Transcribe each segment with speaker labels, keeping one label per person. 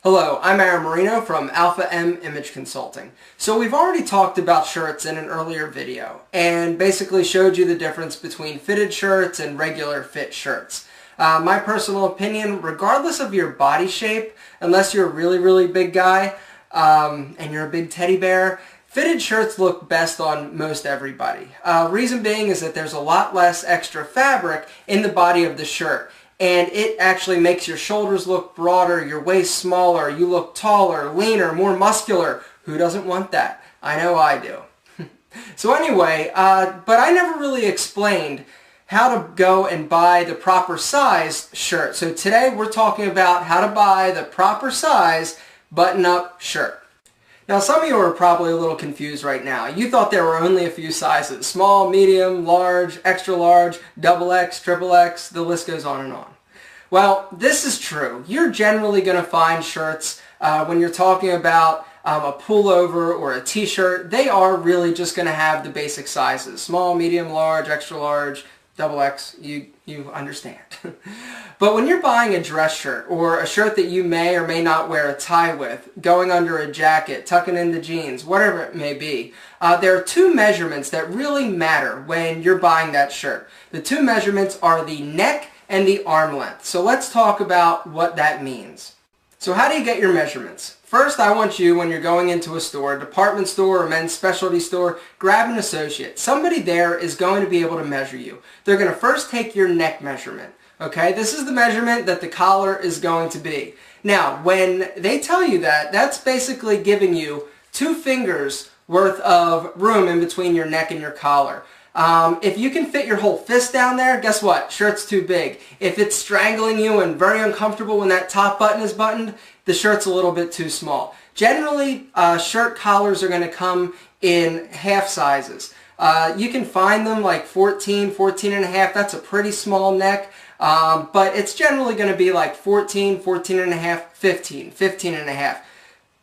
Speaker 1: Hello, I'm Aaron Marino from Alpha M Image Consulting. So we've already talked about shirts in an earlier video and basically showed you the difference between fitted shirts and regular fit shirts. My personal opinion, regardless of your body shape, unless you're a really big guy and you're a big teddy bear, fitted shirts look best on most everybody. Reason being is that there's a lot less extra fabric in the body of the shirt. And it actually makes your shoulders look broader, your waist smaller, you look taller, leaner, more muscular. Who doesn't want that? I know I do. So anyway, but I never really explained how to go and buy the proper size shirt. So today we're talking about how to buy the proper size button-up shirt. Now some of you are probably a little confused right now. You thought there were only a few sizes: small, medium, large, extra large, XXX, XXX, the list goes on and on. Well, this is true. You're generally going to find shirts when you're talking about a pullover or a t-shirt. They are really just going to have the basic sizes: small, medium, large, extra large, XXX. You understand. But when you're buying a dress shirt or a shirt that you may or may not wear a tie with, going under a jacket, tucking in the jeans, whatever it may be, there are two measurements that really matter when you're buying that shirt. The two measurements are the neck and the arm length. So let's talk about what that means. So how do you get your measurements? First, I want you, when you're going into a store, a department store or men's specialty store, grab an associate. Somebody there is going to be able to measure you. They're going to first take your neck measurement. Okay, this is the measurement that the collar is going to be. Now, when they tell you that, that's basically giving you 2 fingers worth of room in between your neck and your collar. If you can fit your whole fist down there, guess what? Shirt's too big. If it's strangling you and very uncomfortable when that top button is buttoned, the shirt's a little bit too small. Generally, shirt collars are going to come in half sizes. You can find them like 14, 14 and a half. That's a pretty small neck. But it's generally going to be like 14, 14 and a half, 15, 15 and a half,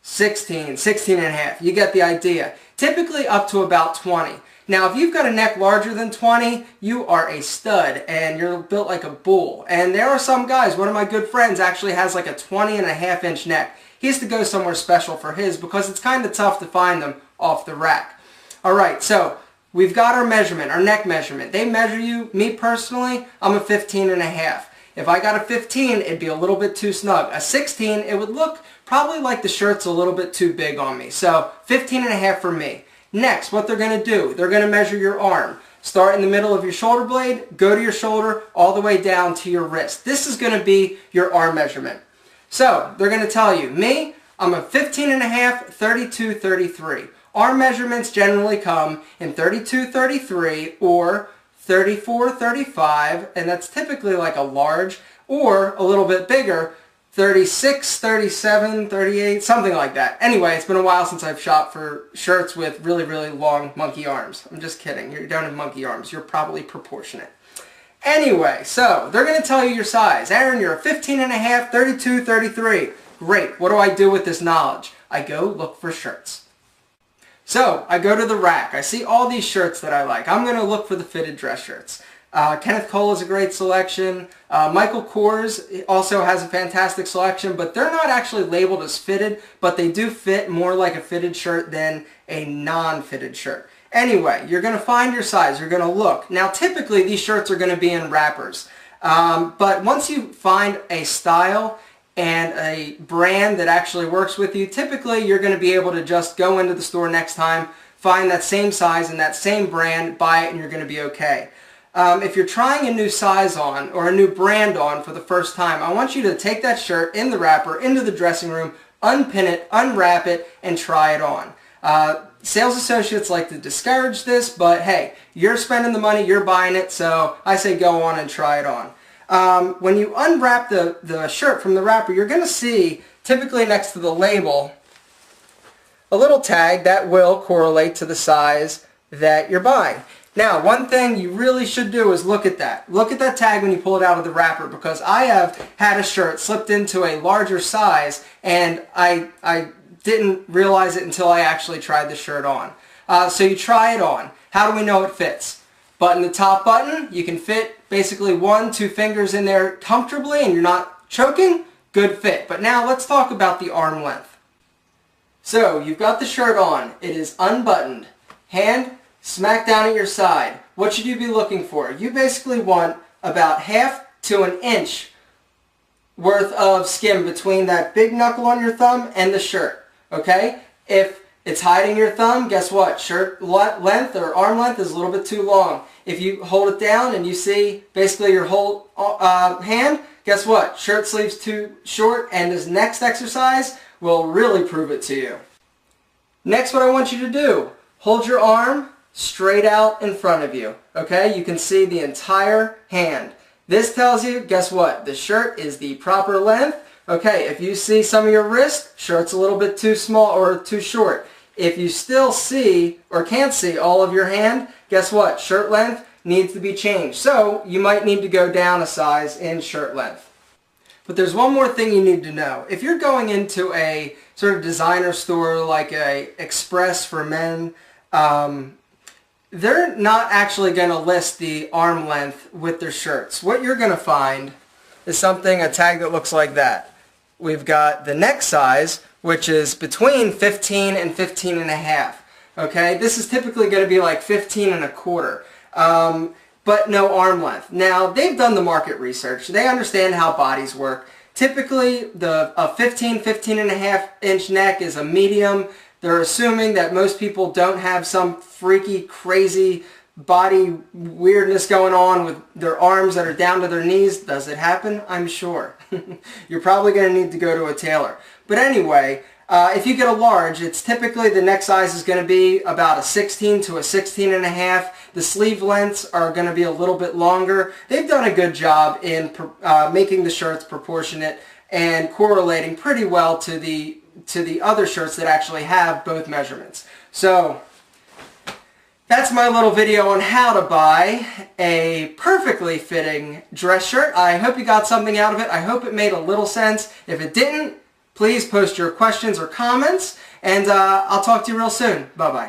Speaker 1: 16, 16 and a half. You get the idea. Typically up to about 20. Now, if you've got a neck larger than 20, you are a stud and you're built like a bull. And there are some guys, one of my good friends actually has like a 20 and a half inch neck. He has to go somewhere special for his because it's kind of tough to find them off the rack. Alright, so we've got our measurement, our neck measurement. They measure you. Me personally, I'm a 15 and a half. If I got a 15, it'd be a little bit too snug. A 16, it would look probably like the shirt's a little bit too big on me. So 15 and a half for me. Next, what they're going to do, they're going to measure your arm. Start in the middle of your shoulder blade, go to your shoulder, all the way down to your wrist. This is going to be your arm measurement. So, they're going to tell you, me, I'm a 15 and a half, 32, 33. Arm measurements generally come in 32, 33 or 34, 35, and that's typically like a large, or a little bit bigger, 36, 37, 38, something like that. Anyway, it's been a while since I've shopped for shirts with really long monkey arms. I'm just kidding. You don't have monkey arms. You're probably proportionate. Anyway, so they're going to tell you your size. Aaron, you're a 15 and a half, 32, 33. Great. What do I do with this knowledge? I go look for shirts. So, I go to the rack. I see all these shirts that I like. I'm going to look for the fitted dress shirts. Kenneth Cole is a great selection. Michael Kors also has a fantastic selection, but they're not actually labeled as fitted, but they do fit more like a fitted shirt than a non-fitted shirt. Anyway, you're going to find your size. You're going to look. Now, typically, these shirts are going to be in wrappers. But once you find a style and a brand that actually works with you, typically, you're going to be able to just go into the store next time, find that same size and that same brand, buy it, and you're going to be okay. If you're trying a new size on or a new brand on for the first time, I want you to take that shirt in the wrapper into the dressing room, unpin it, unwrap it, and try it on. Sales associates like to discourage this, but hey, you're spending the money, you're buying it, so I say go on and try it on. When you unwrap the shirt from the wrapper, you're going to see, typically next to the label, a little tag that will correlate to the size that you're buying. Now, one thing you really should do is look at that. Look at that tag when you pull it out of the wrapper, because I have had a shirt slipped into a larger size and I didn't realize it until I actually tried the shirt on. So you try it on. How do we know it fits? Button the top button. You can fit basically 1, 2 fingers in there comfortably and you're not choking. good fit. But now let's talk about the arm length. So you've got the shirt on. It is unbuttoned. Hand smack down at your side. What should you be looking for? You basically want about half to an inch worth of skim between that big knuckle on your thumb and the shirt. Okay? If it's hiding your thumb, guess what? Shirt length or arm length is a little bit too long. If you hold it down and you see basically your whole hand, guess what? Shirt sleeve's too short, and this next exercise will really prove it to you. Next, what I want you to do, hold your arm straight out in front of you. Okay? You can see the entire hand. This tells you, guess what? The shirt is the proper length. Okay, if you see some of your wrist, shirt's a little bit too small or too short. If you still see or can't see all of your hand, guess what? Shirt length needs to be changed. So you might need to go down a size in shirt length. But there's one more thing you need to know. If you're going into a sort of designer store like a Express for Men, they're not actually going to list the arm length with their shirts. What you're going to find is a tag that looks like that. We've got the neck size, which is between 15 and 15 and a half. Okay, this is typically going to be like 15 and a quarter. But no arm length. Now, they've done the market research. They understand how bodies work. Typically, a 15 and a half inch neck is a medium. They're assuming that most people don't have some freaky, crazy body weirdness going on with their arms that are down to their knees. Does it happen? I'm sure. You're probably going to need to go to a tailor. But anyway, if you get a large, it's typically the neck size is going to be about a 16 to a 16 and a half. The sleeve lengths are going to be a little bit longer. They've done a good job in making the shirts proportionate and correlating pretty well to the other shirts that actually have both measurements. So that's my little video on how to buy a perfectly fitting dress shirt. I hope you got something out of it. I hope it made a little sense. If it didn't, please post your questions or comments, and I'll talk to you real soon. Bye-bye.